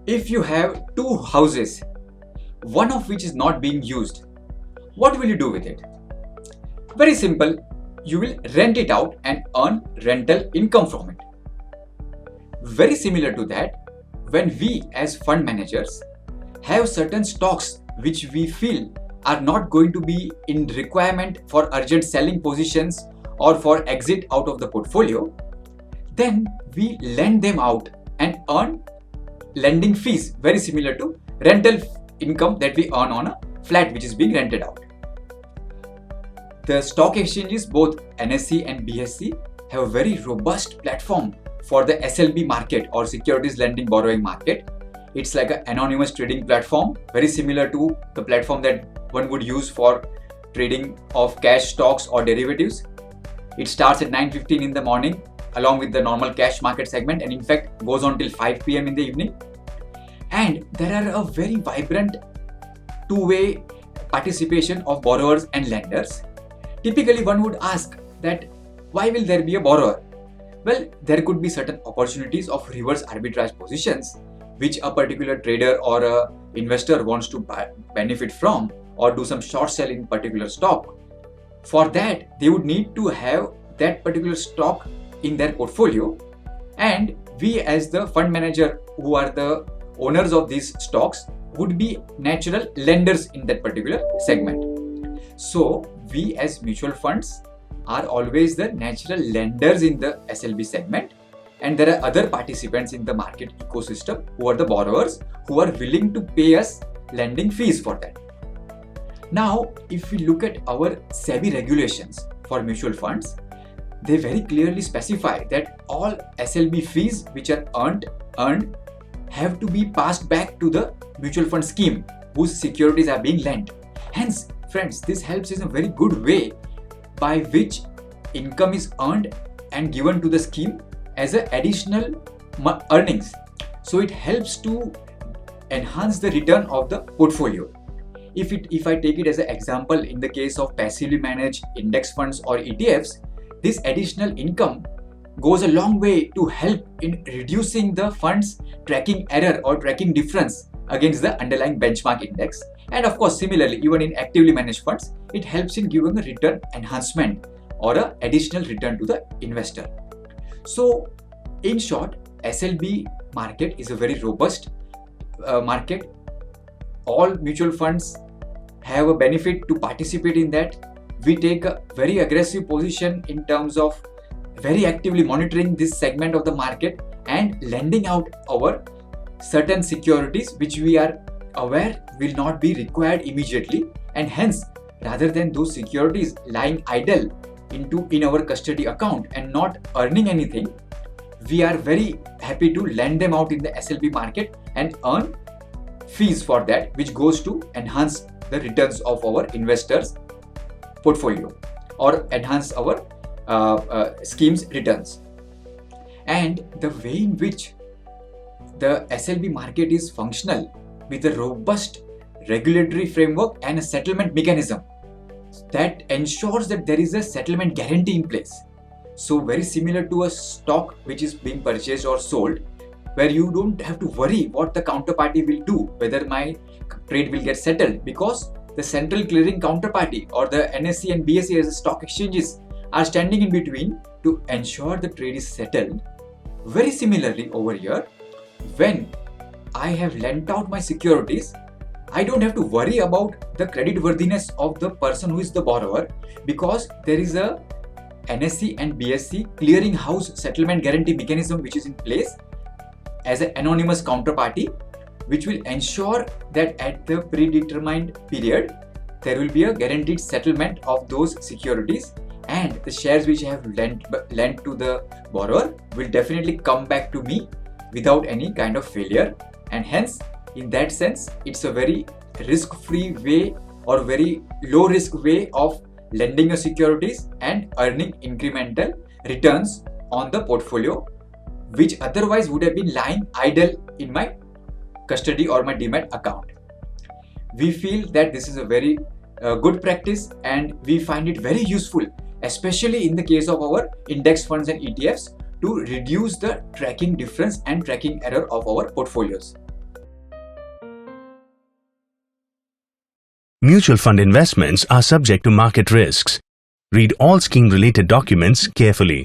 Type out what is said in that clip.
If you have two houses, one of which is not being used, what will you do with it? Very simple, you will rent it out and earn rental income from it. Very similar to that, when we as fund managers have certain stocks which we feel are not going to be in requirement for urgent selling positions or for exit out of the portfolio, then we lend them out and earn lending fees, very similar to rental income that we earn on a flat which is being rented out. The stock exchanges, both NSE and BSE, have a very robust platform for the SLB market or securities lending borrowing market. It's like an anonymous trading platform, very similar to the platform that one would use for trading of cash stocks or derivatives. It starts at 9:15 in the morning along with the normal cash market segment, and in fact goes on till 5 p.m. in the evening. And there are a very vibrant two-way participation of borrowers and lenders. Typically one would ask that why will there be a borrower? Well, there could be certain opportunities of reverse arbitrage positions which a particular trader or a investor wants to benefit from, or do some short sell in particular stock. For that, they would need to have that particular stock in their portfolio, and we as the fund manager who are the owners of these stocks would be natural lenders in that particular segment. So we as mutual funds are always the natural lenders in the SLB segment, and there are other participants in the market ecosystem who are the borrowers who are willing to pay us lending fees for that. Now, if we look at our SEBI regulations for mutual funds, they very clearly specify that all SLB fees which are earned have to be passed back to the mutual fund scheme whose securities are being lent. Hence, friends, this helps in a very good way by which income is earned and given to the scheme as an additional earnings. So it helps to enhance the return of the portfolio. If I take it as an example, in the case of passively managed index funds or ETFs, this additional income goes a long way to help in reducing the fund's tracking error or tracking difference against the underlying benchmark index. And of course, similarly, even in actively managed funds, it helps in giving a return enhancement or an additional return to the investor. So, in short, SLB market is a very robust market. All mutual funds have a benefit to participate in that. We take a very aggressive position in terms of very actively monitoring this segment of the market and lending out our certain securities which we are aware will not be required immediately, and hence rather than those securities lying idle in our custody account and not earning anything, we are very happy to lend them out in the SLB market and earn fees for that, which goes to enhance the returns of our investors portfolio or enhance our scheme's returns. And the way in which the SLB market is functional with a robust regulatory framework and a settlement mechanism that ensures that there is a settlement guarantee in place. So very similar to a stock which is being purchased or sold, where you don't have to worry what the counterparty will do, whether my trade will get settled, because the central clearing counterparty or the NSE and BSE as stock exchanges are standing in between to ensure the trade is settled. Very similarly over here, when I have lent out my securities, I don't have to worry about the creditworthiness of the person who is the borrower, because there is a NSE and BSE clearing house settlement guarantee mechanism which is in place as an anonymous counterparty, which will ensure that at the predetermined period there will be a guaranteed settlement of those securities, and the shares which I have lent to the borrower will definitely come back to me without any kind of failure. And hence, in that sense, it's a very risk-free way or very low-risk way of lending your securities and earning incremental returns on the portfolio, which otherwise would have been lying idle in my custody or my Demat account. We feel that this is a very good practice, and we find it very useful, especially in the case of our index funds and ETFs, to reduce the tracking difference and tracking error of our portfolios. Mutual fund investments are subject to market risks. Read all scheme-related documents carefully.